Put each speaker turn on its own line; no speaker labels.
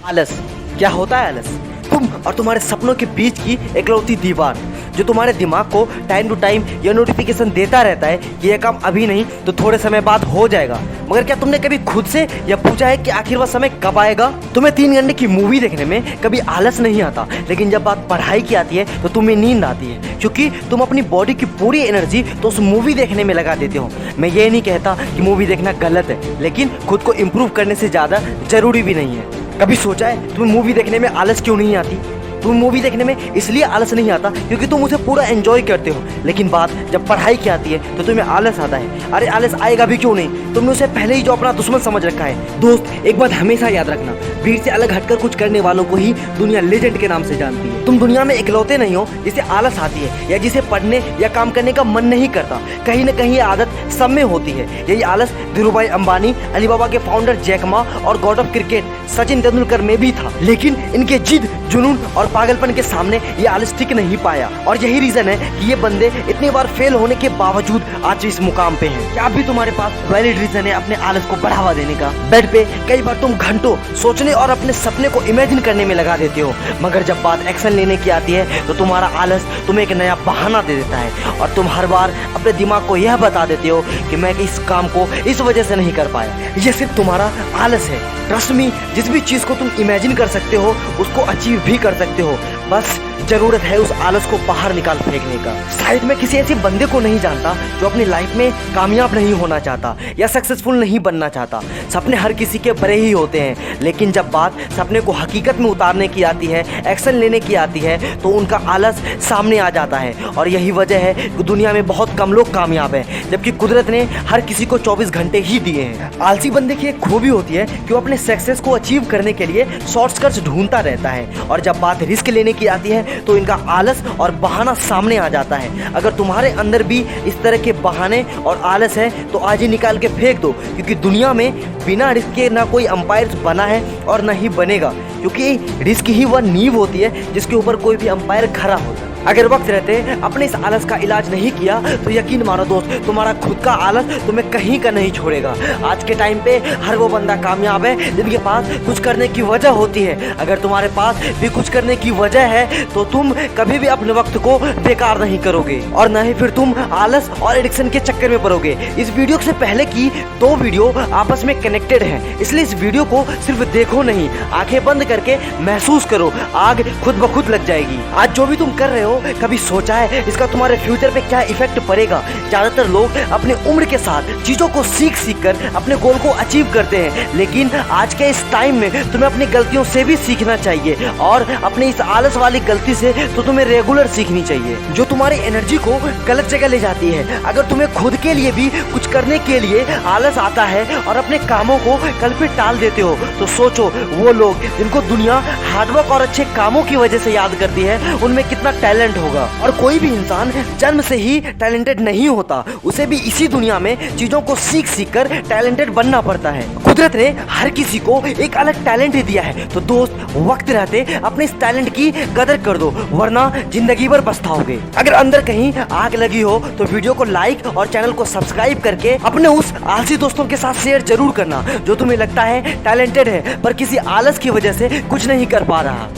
आलस क्या होता है? आलस तुम और तुम्हारे सपनों के बीच की एकलौती दीवार जो तुम्हारे दिमाग को टाइम टू टाइम यह नोटिफिकेशन देता रहता है कि यह काम अभी नहीं तो थोड़े समय बाद हो जाएगा। मगर क्या तुमने कभी खुद से यह पूछा है कि आखिर वह समय कब आएगा? तुम्हें 3 घंटे की मूवी देखने में कभी आलस नहीं आता, लेकिन जब बात पढ़ाई की आती है तो तुम्हें नींद आती है, क्योंकि तुम अपनी बॉडी की पूरी एनर्जी तो उस मूवी देखने में लगा देते हो। मैं ये नहीं कहता कि मूवी देखना गलत है, लेकिन खुद को इम्प्रूव करने से ज़्यादा जरूरी भी नहीं है। कभी सोचा है तुम्हें मूवी देखने में आलस क्यों नहीं आती? तुम मूवी देखने में इसलिए आलस नहीं आता क्योंकि तुम उसे पूरा एंजॉय करते हो, लेकिन बात जब पढ़ाई की आती है तो तुम्हें आलस आता है। अरे आलस आएगा भी क्यों नहीं, तुमने उसे पहले ही जो अपना दुश्मन समझ रखा है। दोस्त एक बात हमेशा याद रखना, भीड़ से अलग हटकर कुछ करने वालों को ही दुनिया लेजेंड के नाम से जानती है। तुम दुनिया में इकलौते नहीं हो जिसे आलस आती है या जिसे पढ़ने या काम करने का मन नहीं करता। कहीं न कहीं ये आदत सब में होती है। यही आलस धीरूभाई अंबानी, अलीबाबा के फाउंडर जैक मा और God of cricket Sachin Tendulkar में भी था, लेकिन इनके जिद, जुनून और पागलपन के सामने ये आलस टिक नहीं पाया। और यही रीजन है कि ये बंदे इतनी बार फेल होने के बावजूद आज इस मुकाम पे हैं। क्या अभी तुम्हारे पास वैलिड रीजन है अपने आलस को बढ़ावा देने का? बेड पे कई बार तुम घंटों सोचने और अपने सपने को इमेजिन करने में लगा देते हो, मगर जब बात एक्शन लेने की आती है तो तुम्हारा आलस तुम्हें एक नया बहाना दे देता है और तुम हर बार अपने दिमाग को यह बता देते हो कि मैं इस काम को इस वजह से नहीं कर पाया। ये सिर्फ तुम्हारा आलस है। ट्रस्ट मी, जिस भी चीज को तुम इमेजिन कर सकते हो उसको अचीव भी कर सकते हो, बस जरूरत है उस आलस को बाहर निकाल फेंकने का। शायद मैं किसी ऐसे बंदे को नहीं जानता जो अपनी लाइफ में कामयाब नहीं होना चाहता या सक्सेसफुल नहीं बनना चाहता। सपने हर किसी के बड़े ही होते हैं, लेकिन जब बात सपने को हकीकत में उतारने की आती है, एक्शन लेने की आती है, तो उनका आलस सामने आ जाता है। और यही वजह है कि दुनिया में बहुत कम लोग कामयाब हैं, जबकि कुदरत ने हर किसी को 24 घंटे ही दिए हैं। आलसी बंदे की एक खूबी होती है कि वो अपने सक्सेस को अचीव करने के लिए शॉर्टकट्स ढूंढता रहता है, और जब बात रिस्क लेने की आती है तो इनका आलस और बहाना सामने आ जाता है। अगर तुम्हारे अंदर भी इस तरह के बहाने और आलस है तो आज ही निकाल के फेंक दो, क्योंकि दुनिया में बिना रिस्क के ना कोई अंपायर बना है और ना ही बनेगा, क्योंकि रिस्क ही वह नींव होती है जिसके ऊपर कोई भी अंपायर खड़ा होता है। अगर वक्त रहते अपने इस आलस का इलाज नहीं किया तो यकीन मानो दोस्त, तुम्हारा खुद का आलस तुम्हें कहीं का नहीं छोड़ेगा। आज के टाइम पे हर वो बंदा कामयाब है जिनके पास कुछ करने की वजह होती है। अगर तुम्हारे पास भी कुछ करने की वजह है तो तुम कभी भी अपने वक्त को बेकार नहीं करोगे, और न ही फिर तुम आलस और एडिक्शन के चक्कर में पड़ोगे। इस वीडियो से पहले की 2 वीडियो आपस में कनेक्टेड हैं, इसलिए इस वीडियो को सिर्फ देखो नहीं, आंखें बंद करके महसूस करो, आग खुद ब खुद लग जाएगी। आज जो भी तुम कर रहे हो कभी सोचा है इसका तुम्हारे फ्यूचर पे क्या इफेक्ट पड़ेगा? ज्यादातर लोग अपने उम्र के साथ चीजों को सीख कर अपने गोल को अचीव करते हैं, लेकिन आज के इस टाइम में तुम्हें अपनी गलतियों से भी सीखना चाहिए, और अपनी इस आलस वाली गलती से तो तुम्हें रेगुलर सीखनी चाहिए, जो तुम्हारी एनर्जी को गलत जगह ले जाती है। अगर तुम्हें खुद के लिए भी कुछ करने के लिए आलस आता है और अपने कामों को कल पे टाल देते हो, तो सोचो वो लोग जिनको दुनिया हार्डवर्क और अच्छे कामों की वजह से याद करती है, उनमें कितना टैलेंट होगा। और कोई भी इंसान जन्म से ही टैलेंटेड नहीं होता, उसे भी इसी दुनिया में चीजों को सीख कर टैलेंटेड बनना पड़ता है। कुदरत ने हर किसी को एक अलग टैलेंट दिया है, तो दोस्त वक्त रहते अपने इस टैलेंट की कदर कर दो, वरना जिंदगी भर पछताओगे। अगर अंदर कहीं आग लगी हो तो वीडियो को लाइक और चैनल को सब्सक्राइब करके अपने उस आलसी दोस्तों के साथ शेयर जरूर करना जो तुम्हें लगता है टैलेंटेड है पर किसी आलस की वजह से कुछ नहीं कर पा रहा।